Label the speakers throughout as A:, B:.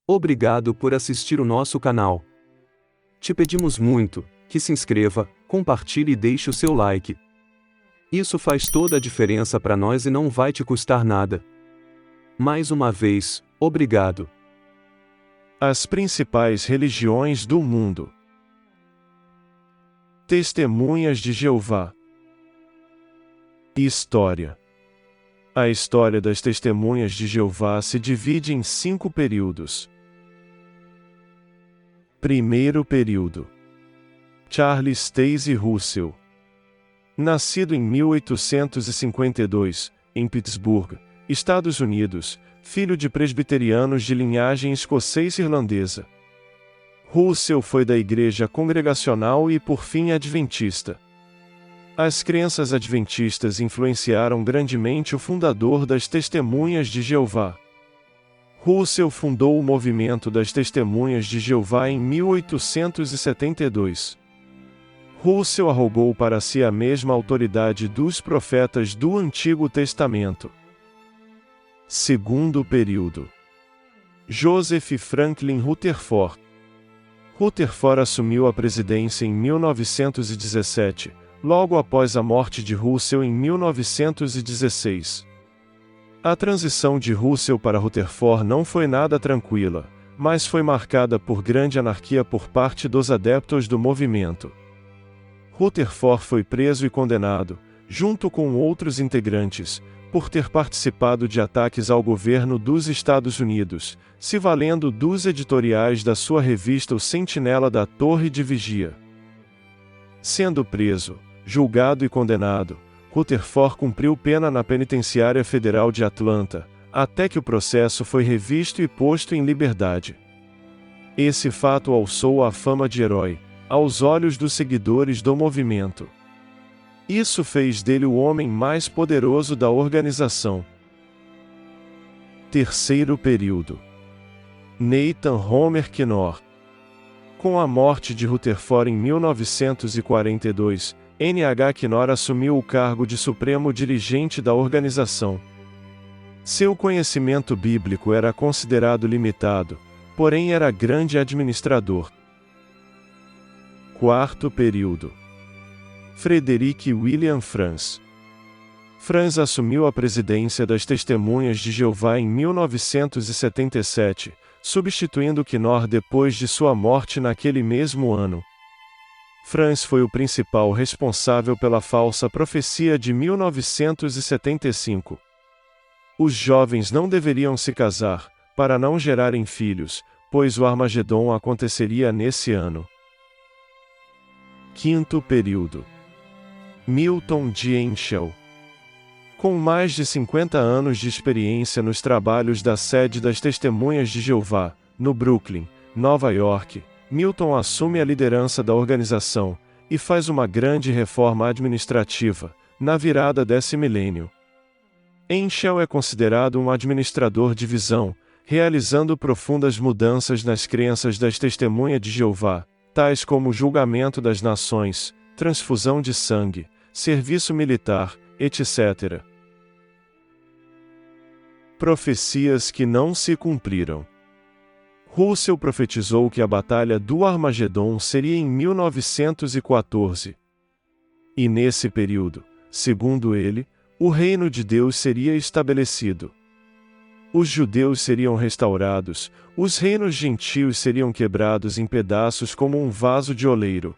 A: Obrigado por assistir o nosso canal. Te pedimos muito que se inscreva, compartilhe e deixe o seu like. Isso faz toda a diferença para nós e não vai te custar nada. Mais uma vez, obrigado.
B: As principais religiões do mundo. Testemunhas de Jeová. História. A história das Testemunhas de Jeová se divide em 5 períodos. Primeiro período. Charles Stacey Russell. Nascido em 1852, em Pittsburgh, Estados Unidos, filho de presbiterianos de linhagem escocês-irlandesa. Russell foi da Igreja Congregacional e por fim Adventista. As crenças adventistas influenciaram grandemente o fundador das Testemunhas de Jeová. Russell fundou o movimento das Testemunhas de Jeová em 1872. Russell arrogou para si a mesma autoridade dos profetas do Antigo Testamento. Segundo período. Joseph Franklin Rutherford. Rutherford assumiu a presidência em 1917, logo após a morte de Russell em 1916. A transição de Russell para Rutherford não foi nada tranquila, mas foi marcada por grande anarquia por parte dos adeptos do movimento. Rutherford foi preso e condenado, junto com outros integrantes, por ter participado de ataques ao governo dos Estados Unidos, se valendo dos editoriais da sua revista O Sentinela da Torre de Vigia. Sendo preso, julgado e condenado, Rutherford cumpriu pena na Penitenciária Federal de Atlanta, até que o processo foi revisto e posto em liberdade. Esse fato alçou a fama de herói, aos olhos dos seguidores do movimento. Isso fez dele o homem mais poderoso da organização. Terceiro período. Nathan Homer Knorr. Com a morte de Rutherford em 1942, N.H. Knorr assumiu o cargo de supremo dirigente da organização. Seu conhecimento bíblico era considerado limitado, porém era grande administrador. Quarto período. Frederick William Franz. Franz assumiu a presidência das Testemunhas de Jeová em 1977, substituindo Knorr depois de sua morte naquele mesmo ano. Franz foi o principal responsável pela falsa profecia de 1975. Os jovens não deveriam se casar, para não gerarem filhos, pois o Armagedon aconteceria nesse ano. Quinto período. Milton G. Einshell. Com mais de 50 anos de experiência nos trabalhos da sede das Testemunhas de Jeová, no Brooklyn, Nova York, Milton assume a liderança da organização e faz uma grande reforma administrativa, na virada desse milênio. Einshell é considerado um administrador de visão, realizando profundas mudanças nas crenças das Testemunhas de Jeová, tais como o julgamento das nações, transfusão de sangue, serviço militar, etc. Profecias que não se cumpriram. Russell profetizou que a Batalha do Armagedon seria em 1914. E nesse período, segundo ele, o reino de Deus seria estabelecido. Os judeus seriam restaurados, os reinos gentios seriam quebrados em pedaços como um vaso de oleiro.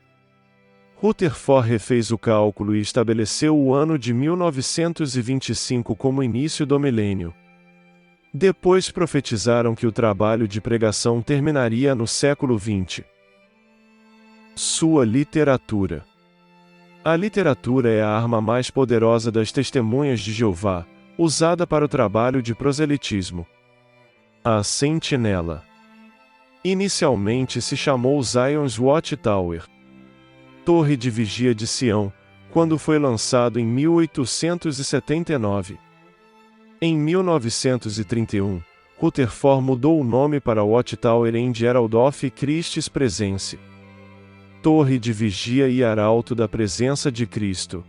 B: Rutherford refez o cálculo e estabeleceu o ano de 1925 como início do milênio. Depois profetizaram que o trabalho de pregação terminaria no século XX. Sua literatura. A literatura é a arma mais poderosa das Testemunhas de Jeová, usada para o trabalho de proselitismo. A Sentinela. Inicialmente se chamou Zion's Watchtower, Torre de Vigia de Sião, quando foi lançado em 1879. Em 1931, Rutherford mudou o nome para Watchtower em Herald of Christ's Presence, Torre de Vigia e Arauto da Presença de Cristo.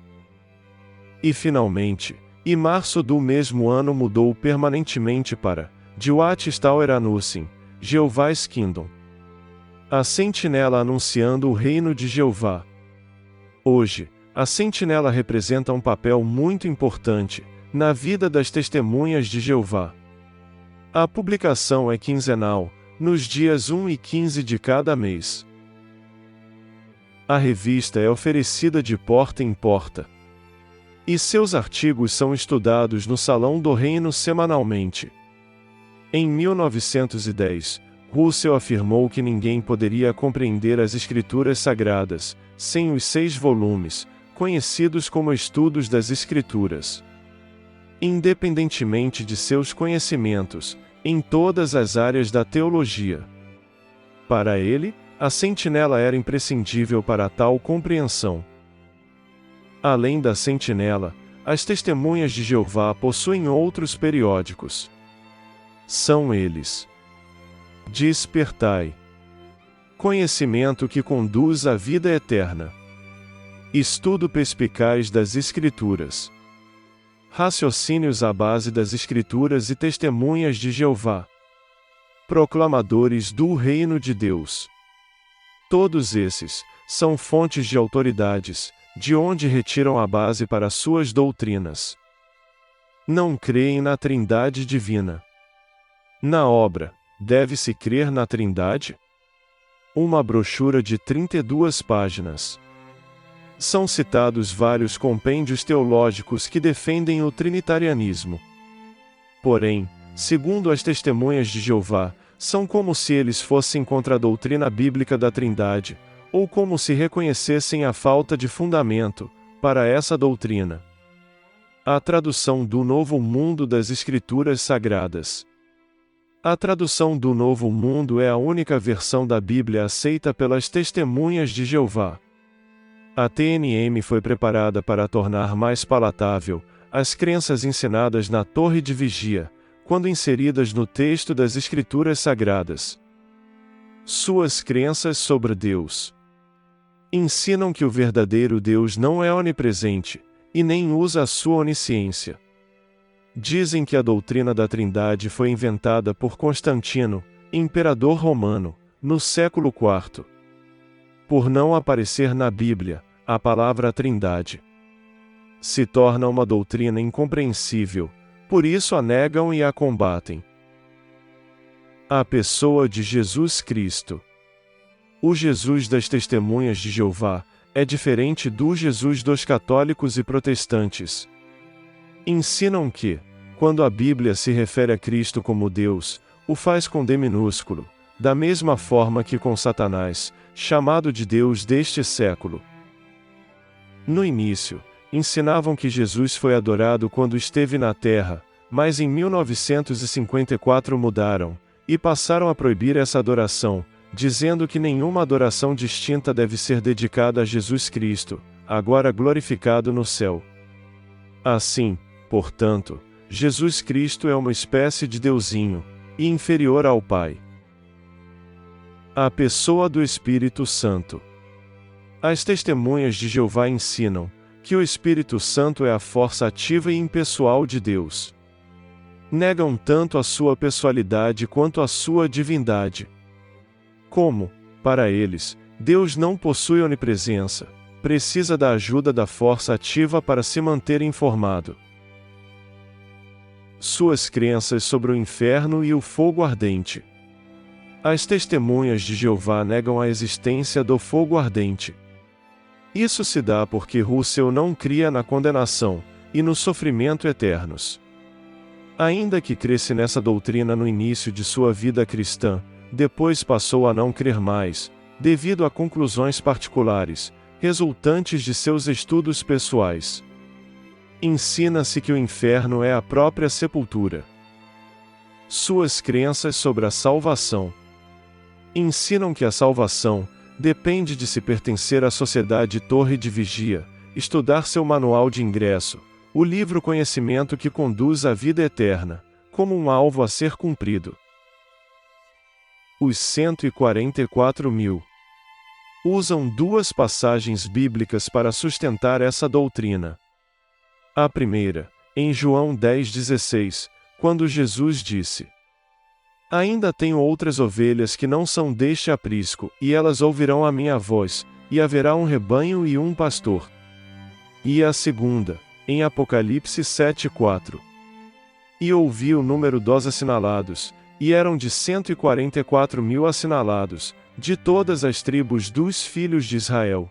B: E finalmente, em março do mesmo ano mudou permanentemente para The Watchtower Annuncing, Jeovah's Kingdom. A sentinela anunciando o reino de Jeová. Hoje, a sentinela representa um papel muito importante na vida das testemunhas de Jeová. A publicação é quinzenal, nos dias 1 e 15 de cada mês. A revista é oferecida de porta em porta. E seus artigos são estudados no Salão do Reino semanalmente. Em 1910, Russell afirmou que ninguém poderia compreender as Escrituras Sagradas sem os 6 volumes, conhecidos como Estudos das Escrituras. Independentemente de seus conhecimentos, em todas as áreas da teologia. Para ele, a sentinela era imprescindível para tal compreensão. Além da sentinela, as testemunhas de Jeová possuem outros periódicos. São eles: Despertai. Conhecimento que conduz à vida eterna. Estudo perspicaz das Escrituras. Raciocínios à base das Escrituras e testemunhas de Jeová. Proclamadores do Reino de Deus. Todos esses são fontes de autoridades, de onde retiram a base para suas doutrinas. Não creem na Trindade Divina. Na obra, deve-se crer na Trindade? Uma brochura de 32 páginas. São citados vários compêndios teológicos que defendem o trinitarianismo. Porém, segundo as testemunhas de Jeová, são como se eles fossem contra a doutrina bíblica da Trindade, ou como se reconhecessem a falta de fundamento para essa doutrina. A tradução do Novo Mundo das Escrituras Sagradas. A tradução do Novo Mundo é a única versão da Bíblia aceita pelas testemunhas de Jeová. A TNM foi preparada para tornar mais palatável as crenças ensinadas na Torre de Vigia, quando inseridas no texto das Escrituras Sagradas. Suas crenças sobre Deus ensinam que o verdadeiro Deus não é onipresente, e nem usa a sua onisciência. Dizem que a doutrina da Trindade foi inventada por Constantino, imperador romano, no século IV. Por não aparecer na Bíblia, a palavra Trindade se torna uma doutrina incompreensível, por isso a negam e a combatem. A pessoa de Jesus Cristo. O Jesus das Testemunhas de Jeová é diferente do Jesus dos católicos e protestantes. Ensinam que, quando a Bíblia se refere a Cristo como Deus, o faz com D minúsculo, da mesma forma que com Satanás, chamado de Deus deste século. No início, ensinavam que Jesus foi adorado quando esteve na Terra, mas em 1954 mudaram, e passaram a proibir essa adoração, dizendo que nenhuma adoração distinta deve ser dedicada a Jesus Cristo, agora glorificado no céu. Assim, portanto, Jesus Cristo é uma espécie de deusinho, e inferior ao Pai. A pessoa do Espírito Santo. As testemunhas de Jeová ensinam que o Espírito Santo é a força ativa e impessoal de Deus. Negam tanto a sua pessoalidade quanto a sua divindade. Como, para eles, Deus não possui onipresença, precisa da ajuda da força ativa para se manter informado. Suas crenças sobre o inferno e o fogo ardente. As testemunhas de Jeová negam a existência do fogo ardente. Isso se dá porque Russell não cria na condenação e no sofrimento eternos. Ainda que cresce nessa doutrina no início de sua vida cristã, depois passou a não crer mais, devido a conclusões particulares, resultantes de seus estudos pessoais. Ensina-se que o inferno é a própria sepultura. Suas crenças sobre a salvação. Ensinam que a salvação depende de se pertencer à sociedade Torre de Vigia, estudar seu manual de ingresso, o livro Conhecimento que conduz à vida eterna, como um alvo a ser cumprido. Os 144.000 usam duas passagens bíblicas para sustentar essa doutrina. A primeira, em João 10,16, quando Jesus disse: Ainda tenho outras ovelhas que não são deste aprisco, e elas ouvirão a minha voz, e haverá um rebanho e um pastor. E a segunda, em Apocalipse 7:4. E ouvi o número dos assinalados, e eram de 144.000 assinalados, de todas as tribos dos filhos de Israel.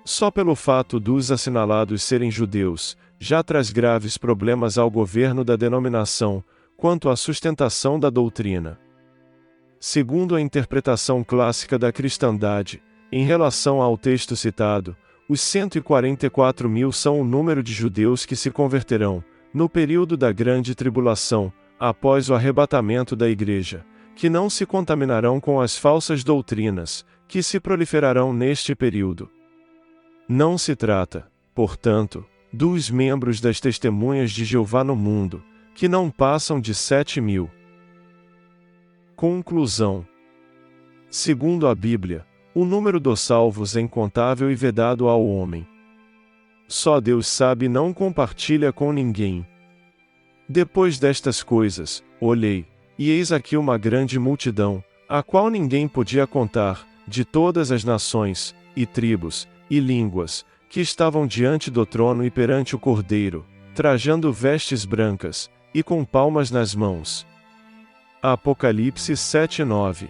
B: Só pelo fato dos assinalados serem judeus, já traz graves problemas ao governo da denominação, quanto à sustentação da doutrina. Segundo a interpretação clássica da cristandade, em relação ao texto citado, os 144.000 são o número de judeus que se converterão, no período da grande tribulação, após o arrebatamento da igreja, que não se contaminarão com as falsas doutrinas, que se proliferarão neste período. Não se trata, portanto, dos membros das testemunhas de Jeová no mundo, que não passam de 7.000. Conclusão. Segundo a Bíblia, o número dos salvos é incontável e vedado ao homem. Só Deus sabe e não compartilha com ninguém. Depois destas coisas, olhei, e eis aqui uma grande multidão, a qual ninguém podia contar, de todas as nações, e tribos, e línguas, que estavam diante do trono e perante o Cordeiro, trajando vestes brancas, e com palmas nas mãos. Apocalipse 7:9.